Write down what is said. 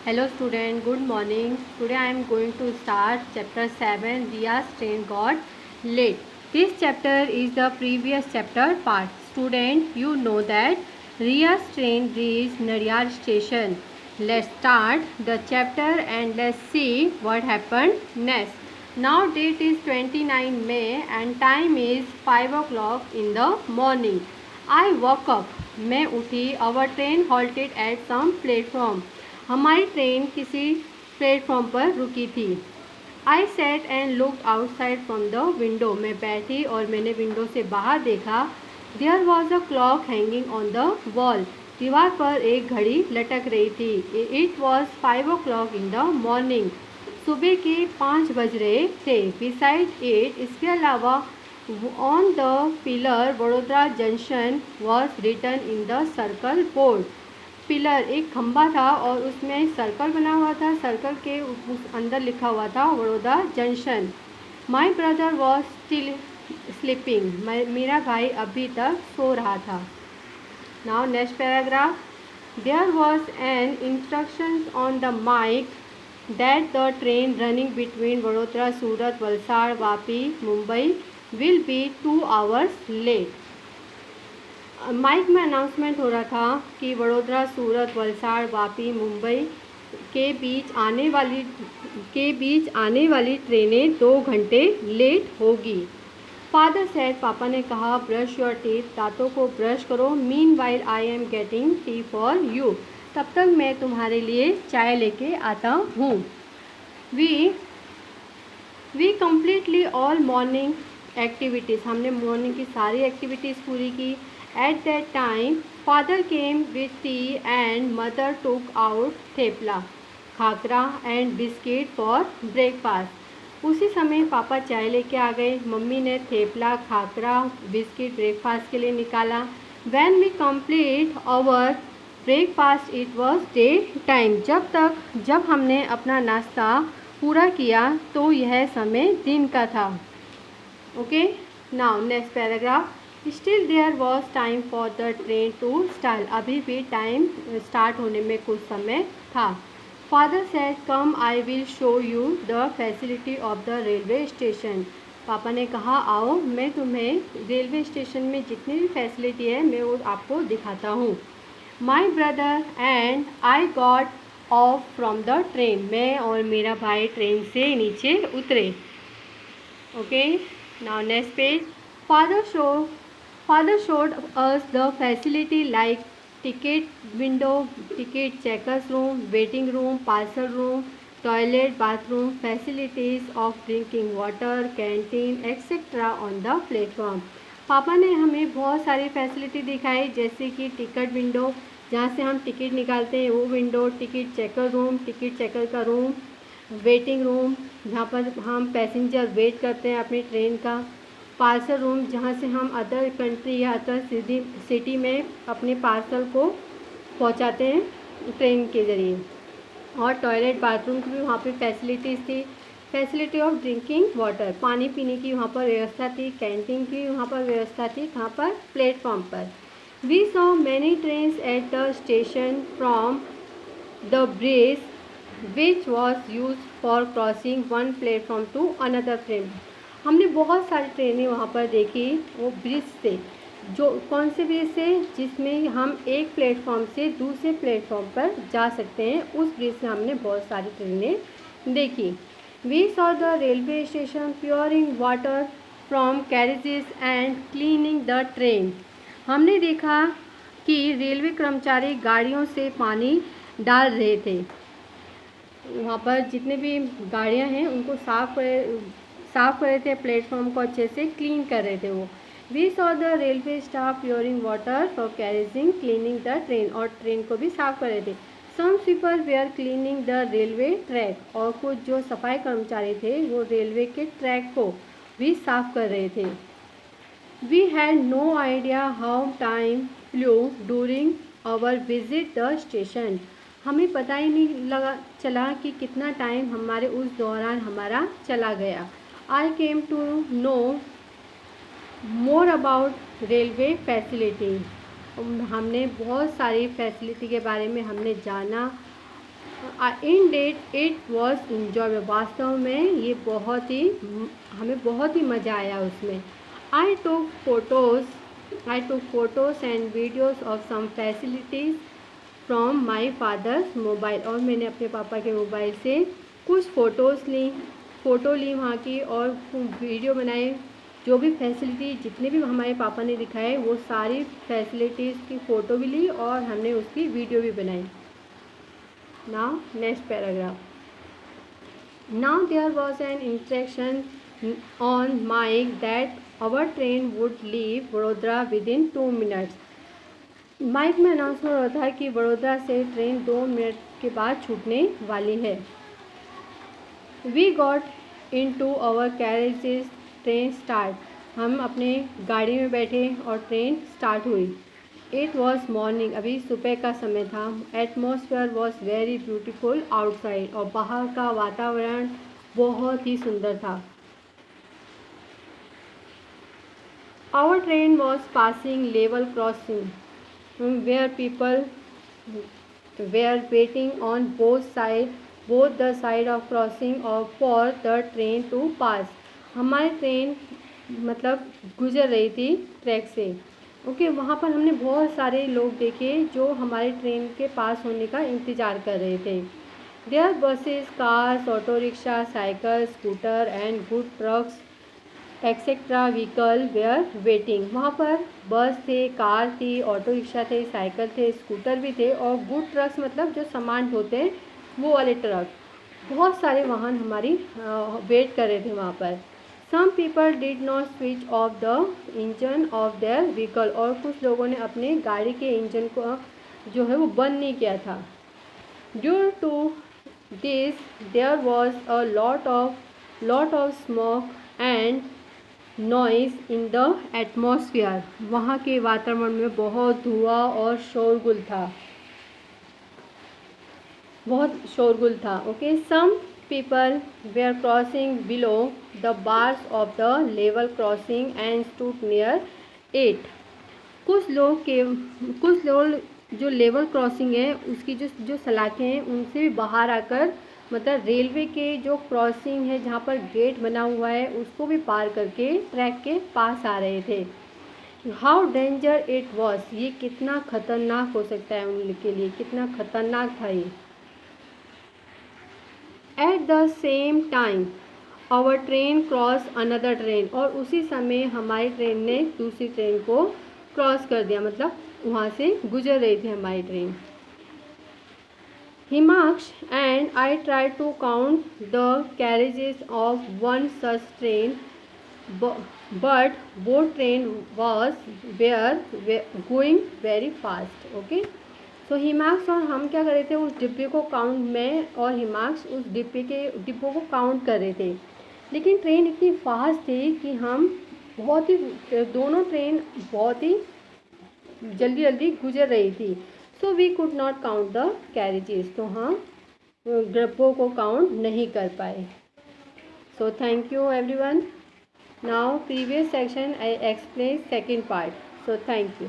Hello student, good morning. Today I am going to start chapter 7, Riya's train got late. This chapter is the previous chapter part. Student, you know that Riya's train reached Nadiyar station. Let's start the chapter and let's see what happened next. Now date is 29 May and time is 5 o'clock in the morning. I woke up. मैं उठी. Our train halted at some platform. हमारी train किसी platform पर रुकी थी. I sat and look outside from the window. मैं बैठी और मैंने विंडो से बाहर देखा. There was a clock hanging on the wall. दीवार पर एक घड़ी लटक रही थी. It was 5 o'clock in the morning. सुबह के 5 बज रहे थे. बिसाइड इट, इसके अलावा on the pillar Vadodara junction was written in the circle board. Pillar एक खंभा था और उसमें सर्कल बना हुआ था. सर्कल के उस अंदर लिखा हुआ था Vadodara junction. My brother was still sleeping. मेरा भाई अभी तक सो रहा था. Now next paragraph. There was an instruction on the mike that the train running between Vadodara Surat Valsad Vapi Mumbai will be 2 hours late. Mike में अनाउंसमेंट हो रहा था कि वडोदरा सूरत वलसाड़ वापी मुंबई के बीच आने वाली ट्रेनें 2 घंटे लेट होगी. फादर सेड, पापा ने कहा, ब्रश योर टीथ, दांतों को ब्रश करो. Meanwhile I am getting tea for you, तब तक मैं तुम्हारे लिए चाय लेके आता हूँ. We completely all morning activities, हमने मॉर्निंग की सारी एक्टिविटीज़ पूरी की. At that time, father came with tea and mother took out thepla, khakhra and biscuit for breakfast. उसी समय पापा चाय लेके आ गए. मम्मी ने थेपला, खाकरा, बिस्किट ब्रेकफास्ट के लिए निकाला. When we complete our breakfast, it was day time. जब हमने अपना नाश्ता पूरा किया तो यह समय दिन का था. Okay, now next paragraph. Still there was time for the train to start. अभी भी टाइम स्टार्ट होने में कुछ समय था. Father said, come I will show you the facility of the railway station. पापा ने कहा, आओ मैं तुम्हें रेलवे स्टेशन में जितनी भी फैसिलिटी है मैं वो आपको दिखाता हूँ. My brother and I got off from the train. मैं और मेरा भाई ट्रेन से नीचे उतरे. Okay, now next page. Father showed us the facility like ticket window, ticket checkers room, waiting room, parcel room, toilet, bathroom, facilities of drinking water, canteen, etc. on the platform. पापा ने हमें बहुत सारी facility दिखाई, जैसे कि ticket window जहाँ से हम टिकट निकालते हैं वो window, ticket checker room, ticket checker का रूम, वेटिंग रूम जहाँ पर हम पैसेंजर वेट करते हैं अपनी ट्रेन का, पार्सल रूम जहाँ से हम अदर कंट्री या अदर सिटी में अपने पार्सल को पहुँचाते हैं ट्रेन के ज़रिए. और टॉयलेट बाथरूम की भी वहाँ पे फैसिलिटीज़ थी. फैसिलिटी ऑफ ड्रिंकिंग वाटर, पानी पीने की वहाँ पर व्यवस्था थी. कैंटीन की वहाँ पर व्यवस्था थी. कहाँ पर? प्लेटफॉर्म पर. We saw many trains at the station from the bridge which was use for crossing one platform to another train. हमने बहुत सारी ट्रेनें वहाँ पर देखी वो ब्रिज से. जो कौन से ब्रिज से? जिसमें हम एक प्लेटफॉर्म से दूसरे प्लेटफॉर्म पर जा सकते हैं. उस ब्रिज से हमने बहुत सारी ट्रेनें देखी. We saw the railway station pouring water from carriages and cleaning the train. हमने देखा कि रेलवे कर्मचारी गाड़ियों से पानी डाल रहे थे. वहाँ पर जितने भी गाड़ियाँ हैं उनको साफ़ कर रहे थे. प्लेटफॉर्म को अच्छे से क्लीन कर रहे थे वो. We saw the railway staff pouring water for carriaging cleaning the train, और ट्रेन को भी साफ़ कर रहे थे. Some sweeper were cleaning the railway track, और कुछ जो सफाई कर्मचारी थे वो रेलवे के ट्रैक को भी साफ़ कर रहे थे. We had no idea how time flew during our visit the station. हमें पता ही नहीं चला कि कितना टाइम हमारे उस दौरान हमारा चला गया. I came to know more about railway facility. हमने बहुत सारी फैसिलिटी के बारे में हमने जाना in that it was enjoy, वास्तव में ये हमें बहुत ही मज़ा आया उसमें। I took photos and videos of some facilities from my father's mobile, और मैंने अपने पापा के मोबाइल से कुछ फ़ोटो ली वहाँ की, और वीडियो बनाए। जो भी फैसिलिटी जितने भी हमारे पापा ने दिखाए वो सारी फैसिलिटीज़ की फ़ोटो भी ली और हमने उसकी वीडियो भी बनाई। Now next paragraph. Now there was an instruction on mic that our train would leave Vadodara within 2 minutes. Mic में अनाउंसमेंट होता है कि वडोदरा से ट्रेन 2 मिनट के बाद छूटने वाली है। We got into our carriages, train start, हम अपने गाड़ी में बैठे और ट्रेन स्टार्ट हुई। इट वॉज मॉर्निंग, अभी सुबह का समय था। Atmosphere was very beautiful outside, और बाहर का वातावरण बहुत ही सुंदर था। Our train was passing level crossing where people were waiting on both the side of crossing or for the train to pass. हमारी ट्रेन मतलब गुजर रही थी ट्रैक से। ओके, वहाँ पर हमने बहुत सारे लोग देखे जो हमारे ट्रेन के पास होने का इंतज़ार कर रहे थे। There buses, cars, auto rickshaw, cycle, scooter and good trucks etcetera vehicle were waiting, वहाँ पर बस थे, कार थी, ऑटो रिक्शा थे, साइकिल थे, स्कूटर भी थे, और गुड ट्रक्स मतलब जो सामान ढोते हैं वो वाले ट्रक, बहुत सारे वाहन हमारी वेट कर रहे थे वहाँ पर। Some people did not switch off the engine of their vehicle, और कुछ लोगों ने अपने गाड़ी के इंजन को जो है वो बंद नहीं किया था। Due to this there was a lot of smoke and noise in the atmosphere, वहाँ के वातावरण में बहुत धुआं और शोरगुल था। Okay, some people were crossing below the bars of the level crossing and stood near it, कुछ लोग जो लेवल क्रॉसिंग है उसकी जो सलाखें हैं उनसे भी बाहर आकर, मतलब रेलवे के जो क्रॉसिंग है जहाँ पर गेट बना हुआ है उसको भी पार करके ट्रैक के पास आ रहे थे। हाउ डेंजर इट वॉज, ये कितना खतरनाक हो सकता है उनके लिए, कितना खतरनाक था ये। At the same time our train cross another train, और उसी समय हमारी ट्रेन ने दूसरी ट्रेन को क्रॉस कर दिया, मतलब वहाँ से गुजर रही थी हमारी train. Himaksh and I tried to count the carriages of one such train, but both train were going very fast. Okay, so हिमाक्ष और हम क्या कर रहे थे, उस डिब्बे को काउंट, मैं और हिमाक्ष उस डिब्बों को काउंट कर रहे थे, लेकिन ट्रेन इतनी फास्ट थी कि हम दोनों ट्रेन बहुत ही जल्दी गुजर रही थी। So we could not count the carriages, तो हम डिब्बों को काउंट नहीं कर पाए। So thank you everyone. Now previous section I explain second part, so thank you.